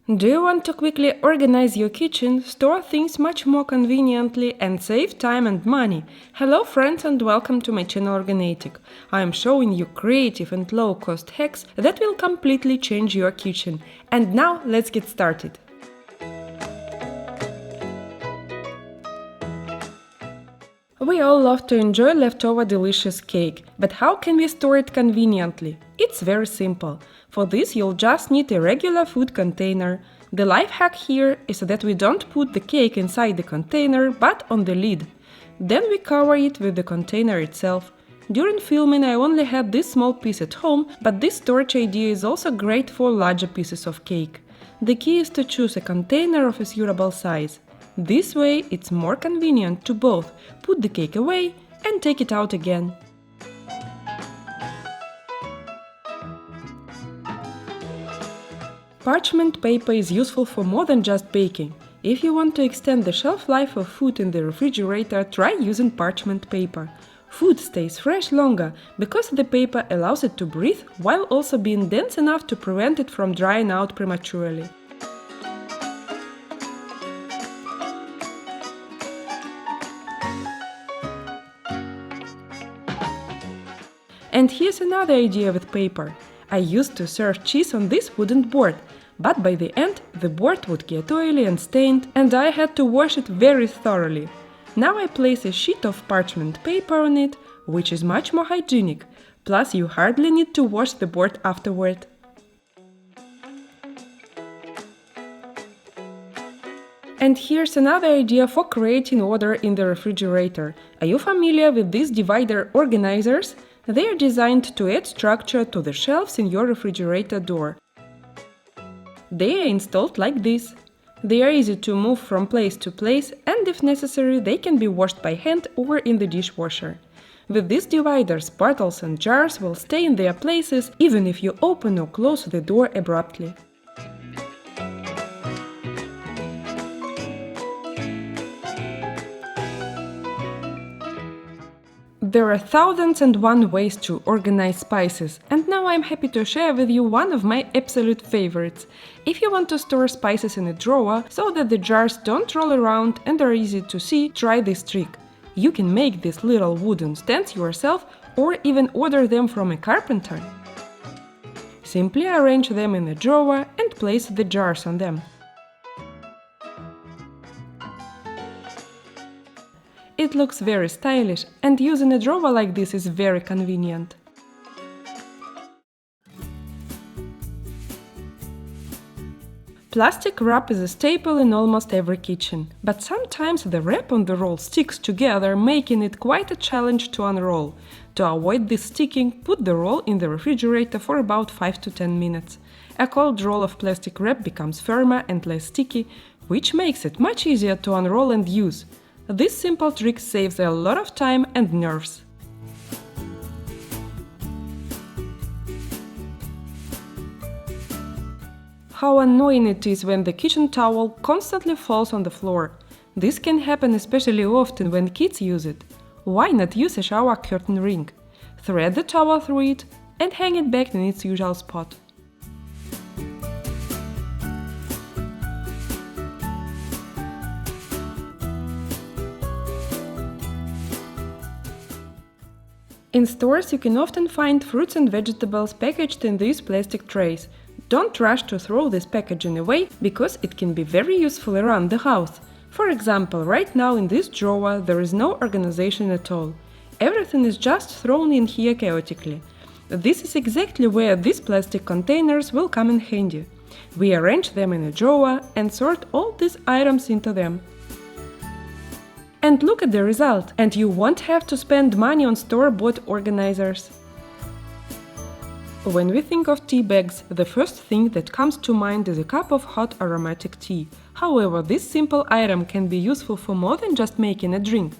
Do you want to quickly organize your kitchen, store things much more conveniently and save time and money? Hello friends and welcome to my channel OrgaNatic. I am showing you creative and low-cost hacks that will completely change your kitchen. And now let's get started. We all love to enjoy leftover delicious cake, but how can we store it conveniently? It's very simple. For this you'll just need a regular food container. The life hack here is that we don't put the cake inside the container, but on the lid. Then we cover it with the container itself. During filming I only had this small piece at home, but this storage idea is also great for larger pieces of cake. The key is to choose a container of a suitable size. This way it's more convenient to both put the cake away and take it out again. Parchment paper is useful for more than just baking. If you want to extend the shelf life of food in the refrigerator, try using parchment paper. Food stays fresh longer because the paper allows it to breathe while also being dense enough to prevent it from drying out prematurely. And here's another idea with paper. I used to serve cheese on this wooden board, but by the end the board would get oily and stained, and I had to wash it very thoroughly. Now I place a sheet of parchment paper on it, which is much more hygienic, plus you hardly need to wash the board afterward. And here's another idea for creating order in the refrigerator. Are you familiar with these divider organizers? They are designed to add structure to the shelves in your refrigerator door. They are installed like this. They are easy to move from place to place, and if necessary they can be washed by hand or in the dishwasher. With these dividers, bottles and jars will stay in their places even if you open or close the door abruptly. There are thousands and one ways to organize spices, and now I'm happy to share with you one of my absolute favorites. If you want to store spices in a drawer so that the jars don't roll around and are easy to see, try this trick. You can make these little wooden stands yourself or even order them from a carpenter. Simply arrange them in a drawer and place the jars on them. It looks very stylish, and using a drawer like this is very convenient. Plastic wrap is a staple in almost every kitchen, but sometimes the wrap on the roll sticks together, making it quite a challenge to unroll. To avoid this sticking, put the roll in the refrigerator for about 5 to 10 minutes. A cold roll of plastic wrap becomes firmer and less sticky, which makes it much easier to unroll and use. This simple trick saves a lot of time and nerves. How annoying it is when the kitchen towel constantly falls on the floor. This can happen especially often when kids use it. Why not use a shower curtain ring? Thread the towel through it and hang it back in its usual spot. In stores you can often find fruits and vegetables packaged in these plastic trays. Don't rush to throw this packaging away, because it can be very useful around the house. For example, right now in this drawer there is no organization at all. Everything is just thrown in here chaotically. This is exactly where these plastic containers will come in handy. We arrange them in a drawer and sort all these items into them. And look at the result, and you won't have to spend money on store-bought organizers. When we think of tea bags, the first thing that comes to mind is a cup of hot aromatic tea. However, this simple item can be useful for more than just making a drink.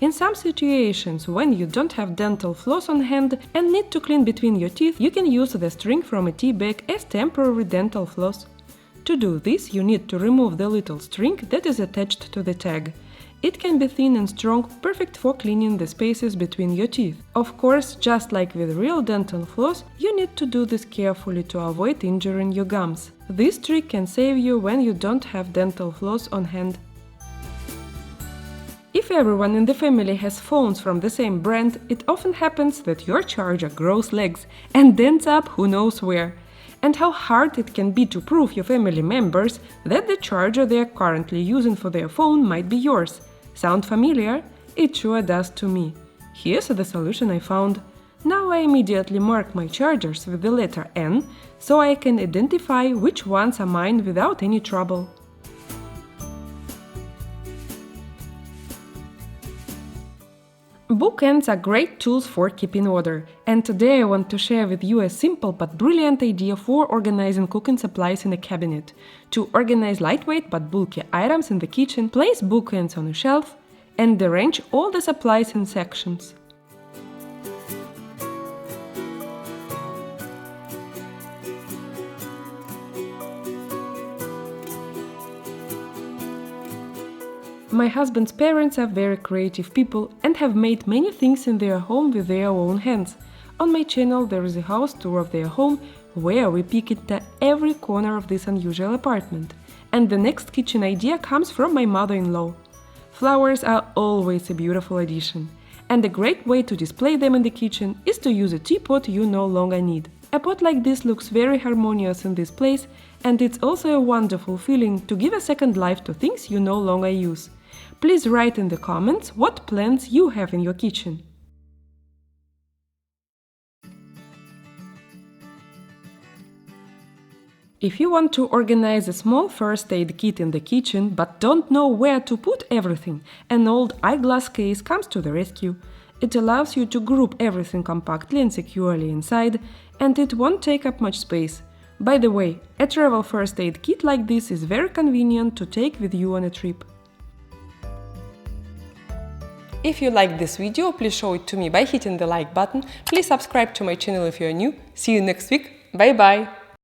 In some situations, when you don't have dental floss on hand and need to clean between your teeth, you can use the string from a tea bag as temporary dental floss. To do this, you need to remove the little string that is attached to the tag. It can be thin and strong, perfect for cleaning the spaces between your teeth. Of course, just like with real dental floss, you need to do this carefully to avoid injuring your gums. This trick can save you when you don't have dental floss on hand. If everyone in the family has phones from the same brand, it often happens that your charger grows legs and ends up who knows where. And how hard it can be to prove your family members that the charger they are currently using for their phone might be yours. Sound familiar? It sure does to me. Here's the solution I found. Now I immediately mark my chargers with the letter N, so I can identify which ones are mine without any trouble. Bookends are great tools for keeping order, and today I want to share with you a simple but brilliant idea for organizing cooking supplies in a cabinet. To organize lightweight but bulky items in the kitchen, place bookends on a shelf and arrange all the supplies in sections. My husband's parents are very creative people and have made many things in their home with their own hands. On my channel there is a house tour of their home where we peek into every corner of this unusual apartment. And the next kitchen idea comes from my mother-in-law. Flowers are always a beautiful addition, and a great way to display them in the kitchen is to use a teapot you no longer need. A pot like this looks very harmonious in this place, and it's also a wonderful feeling to give a second life to things you no longer use. Please write in the comments what plants you have in your kitchen. If you want to organize a small first aid kit in the kitchen but don't know where to put everything, an old eyeglass case comes to the rescue. It allows you to group everything compactly and securely inside, and it won't take up much space. By the way, a travel first aid kit like this is very convenient to take with you on a trip. If you liked this video, please show it to me by hitting the like button. Please subscribe to my channel if you are new. See you next week. Bye bye!